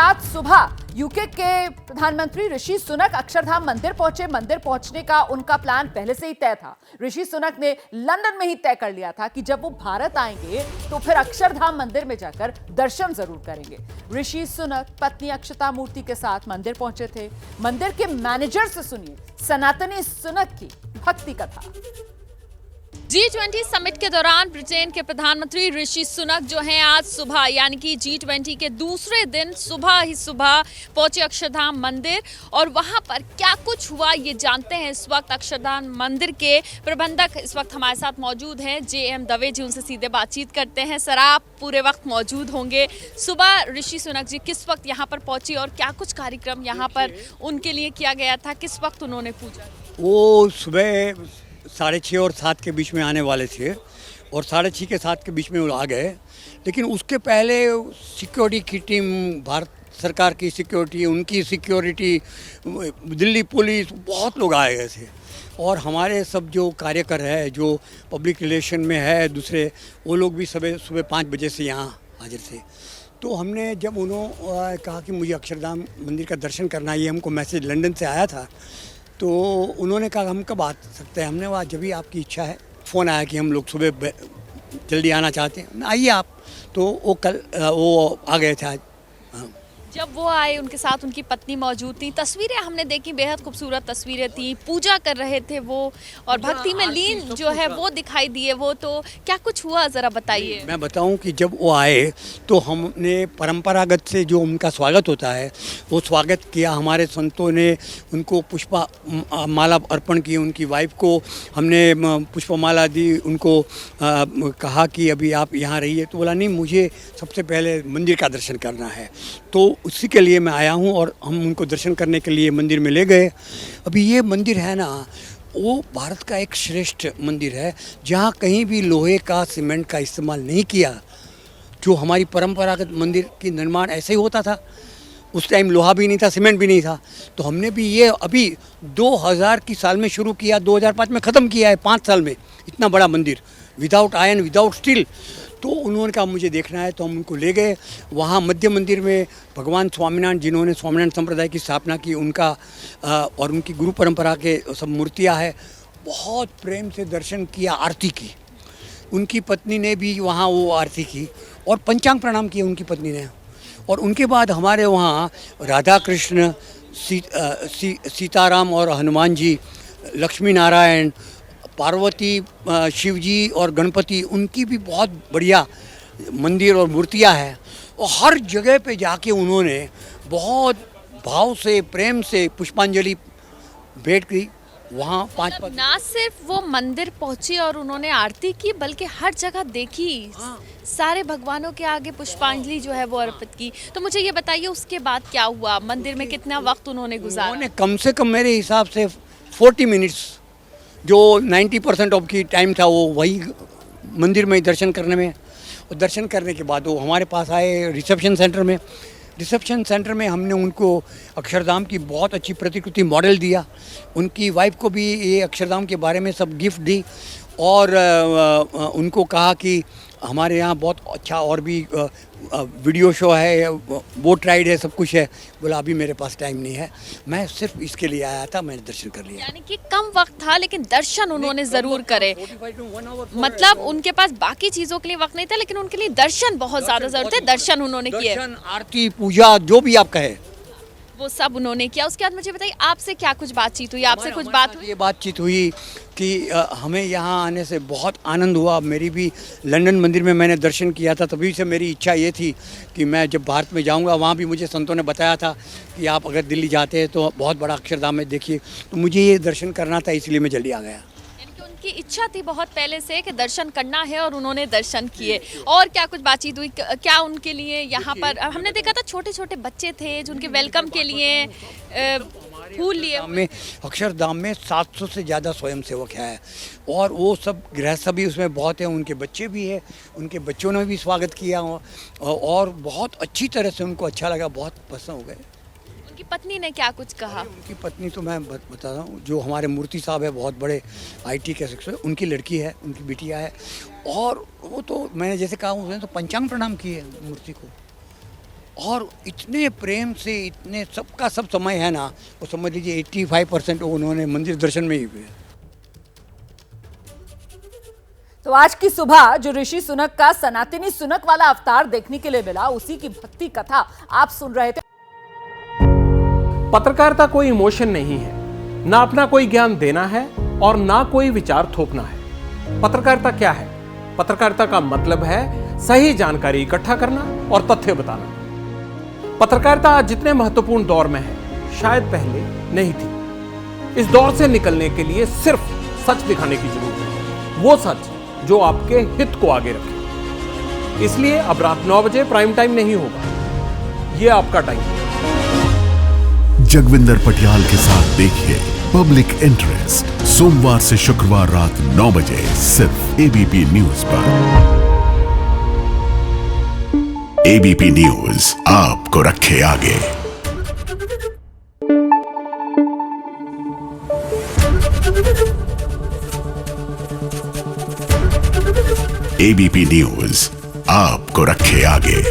आज सुबह यूके के प्रधानमंत्री ऋषि सुनक अक्षरधाम मंदिर पहुंचे। मंदिर पहुंचने का उनका प्लान पहले से ही तय था। ऋषि सुनक ने लंदन में ही तय कर लिया था कि जब वो भारत आएंगे तो फिर अक्षरधाम मंदिर में जाकर दर्शन जरूर करेंगे। ऋषि सुनक पत्नी अक्षता मूर्ति के साथ मंदिर पहुंचे थे। मंदिर के मैनेजर से सुनिए सनातनी सुनक की भक्ति कथा। G20 समिट के दौरान ब्रिटेन के प्रधानमंत्री ऋषि सुनक जो हैं आज सुबह यानी कि G20 के दूसरे दिन सुबह पहुंचे अक्षरधाम मंदिर और वहां पर क्या कुछ हुआ ये जानते हैं। इस वक्त अक्षरधाम मंदिर के प्रबंधक इस वक्त हमारे साथ मौजूद हैं, JM दवे जी। उनसे सीधे बातचीत करते हैं। सर, आप पूरे वक्त मौजूद होंगे। सुबह ऋषि सुनक जी किस वक्त यहाँ पर पहुंची और क्या कुछ कार्यक्रम यहाँ पर उनके लिए किया गया था, किस वक्त उन्होंने पूजा? वो सुबह 6:30 और 7 के बीच में आने वाले थे और 6:30 के 7 के बीच में वो आ गए। लेकिन उसके पहले सिक्योरिटी की टीम, भारत सरकार की सिक्योरिटी, उनकी सिक्योरिटी, दिल्ली पुलिस, बहुत लोग आए गए थे। और हमारे सब जो कार्यकर है, जो पब्लिक रिलेशन में है दूसरे, वो लोग भी सुबह 5 बजे से यहाँ हाजिर थे। तो हमने जब उन्होंने कहा कि मुझे अक्षरधाम मंदिर का दर्शन करना है, ये हमको मैसेज लंदन से आया था, तो उन्होंने कहा हम कब आ सकते हैं। हमने कहा जब भी आपकी इच्छा है। फ़ोन आया कि हम लोग सुबह जल्दी आना चाहते हैं, आइए आप। तो वो कल वो आ गए थे आज। हाँ। जब वो आए उनके साथ उनकी पत्नी मौजूद थी। तस्वीरें हमने देखी, बेहद खूबसूरत तस्वीरें थी। पूजा कर रहे थे वो और भक्ति में लीन जो है वो दिखाई दिए। वो तो क्या कुछ हुआ ज़रा बताइए। मैं बताऊं कि जब वो आए तो हमने परंपरागत से जो उनका स्वागत होता है वो स्वागत किया। हमारे संतों ने उनको पुष्पा माला अर्पण की। उनकी वाइफ को हमने पुष्पमाला दी। उनको कहा कि अभी आप यहाँ रहिए। तो बोला नहीं, मुझे सबसे पहले मंदिर का दर्शन करना है। तो उसी के लिए मैं आया हूँ और हम उनको दर्शन करने के लिए मंदिर में ले गए। अभी ये मंदिर है ना, वो भारत का एक श्रेष्ठ मंदिर है जहाँ कहीं भी लोहे का, सीमेंट का इस्तेमाल नहीं किया। जो हमारी परंपरागत मंदिर की निर्माण ऐसे ही होता था। उस टाइम लोहा भी नहीं था, सीमेंट भी नहीं था। तो हमने भी ये अभी 2000 की साल में शुरू किया, 2005 में ख़त्म किया है। 5 साल में इतना बड़ा मंदिर, विदाउट आयरन, विदाउट स्टील। तो उन्होंने कहा मुझे देखना है, तो हम उनको ले गए। वहाँ मध्य मंदिर में भगवान स्वामीनारायण, जिन्होंने स्वामीनारायण संप्रदाय की स्थापना की, उनका और उनकी गुरु परंपरा के सब मूर्तियाँ हैं। बहुत प्रेम से दर्शन किया, आरती की। उनकी पत्नी ने भी वहाँ वो आरती की और पंचांग प्रणाम किए उनकी पत्नी ने। और उनके बाद हमारे वहाँ राधा कृष्ण, सीताराम और हनुमान जी, लक्ष्मी नारायण, पार्वती, शिवजी और गणपति, उनकी भी बहुत बढ़िया मंदिर और मूर्तियां हैं। और हर जगह पे जाके उन्होंने बहुत भाव से, प्रेम से पुष्पांजलि भेंट की। वहाँ 5 ना सिर्फ वो मंदिर पहुंची और उन्होंने आरती की, बल्कि हर जगह देखी। सारे भगवानों के आगे पुष्पांजलि जो है वो अर्पित की। तो मुझे ये बताइए उसके बाद क्या हुआ, मंदिर में कितना वक्त उन्होंने गुजारा? उन्होंने कम से कम मेरे हिसाब से 40 मिनट्स, जो 90% ऑफ की टाइम था वो वही मंदिर में दर्शन करने में। और दर्शन करने के बाद वो हमारे पास आए रिसेप्शन सेंटर में। रिसेप्शन सेंटर में हमने उनको अक्षरधाम की बहुत अच्छी प्रतिकृति मॉडल दिया। उनकी वाइफ को भी ये अक्षरधाम के बारे में सब गिफ्ट दी और उनको कहा कि हमारे यहाँ बहुत अच्छा और भी वीडियो शो है, बोट राइड है, सब कुछ है। बोला अभी मेरे पास टाइम नहीं है, मैं सिर्फ इसके लिए आया था, मैंने दर्शन कर लिया। यानी कि कम वक्त था लेकिन दर्शन उन्होंने जरूर करे। मतलब उनके पास बाकी चीजों के लिए वक्त नहीं था, लेकिन उनके लिए दर्शन बहुत ज्यादा जरूरत है। दर्शन उन्होंने किए, आरती, पूजा, जो भी आप कहे वो सब उन्होंने किया। उसके बाद मुझे बताइए आपसे क्या कुछ बातचीत हुई, आपसे कुछ बात हुई? ये बातचीत हुई कि हमें यहाँ आने से बहुत आनंद हुआ। मेरी भी लंदन मंदिर में मैंने दर्शन किया था, तभी से मेरी इच्छा ये थी कि मैं जब भारत में जाऊँगा, वहाँ भी मुझे संतों ने बताया था कि आप अगर दिल्ली जाते हैं तो बहुत बड़ा अक्षरधाम है, देखिए। तो मुझे ये दर्शन करना था, इसलिए मैं जल्दी आ गया। की इच्छा थी बहुत पहले से कि दर्शन करना है और उन्होंने दर्शन किए। और क्या कुछ बातचीत हुई, क्या उनके लिए यहाँ पर हमने देखा था छोटे छोटे बच्चे थे जो उनके वेलकम के लिए फूल लिए में अक्षरधाम में 700 से ज़्यादा स्वयंसेवक है और वो सब गृहस्थ भी उसमें बहुत हैं। उनके बच्चे भी हैं, उनके बच्चों ने भी स्वागत किया और बहुत अच्छी तरह से उनको अच्छा लगा, बहुत पसंद हो गए। उनकी पत्नी ने क्या कुछ कहा? उनकी पत्नी तो मैं बता रहा हूँ, जो हमारे मूर्ति साहब है, बहुत बड़े IT के सेक्टर, उनकी लड़की है, उनकी बिटिया है। और वो तो मैंने जैसे कहा उसने तो पंचांग प्रणाम किए मूर्ति को। और इतने प्रेम से, इतने सबका सब समय है ना, वो समझ लीजिए 85% उन्होंने मंदिर दर्शन में ही हुए। तो आज की सुबह जो ऋषि सुनक का सनातनी सुनक वाला अवतार देखने के लिए मिला, उसी की भक्ति कथा आप सुन रहे थे। पत्रकारिता कोई इमोशन नहीं है, ना अपना कोई ज्ञान देना है और ना कोई विचार थोपना है। पत्रकारिता क्या है? पत्रकारिता का मतलब है सही जानकारी इकट्ठा करना और तथ्य बताना। पत्रकारिता आज जितने महत्वपूर्ण दौर में है, शायद पहले नहीं थी। इस दौर से निकलने के लिए सिर्फ सच दिखाने की जरूरत है, वो सच जो आपके हित को आगे रखे। इसलिए अब रात 9 बजे प्राइम टाइम नहीं होगा, ये आपका टाइम है। जगविंदर पटियाल के साथ देखिए पब्लिक इंटरेस्ट, सोमवार से शुक्रवार रात 9 बजे सिर्फ एबीपी न्यूज पर। एबीपी न्यूज आपको रखे आगे। एबीपी न्यूज आपको रखे आगे।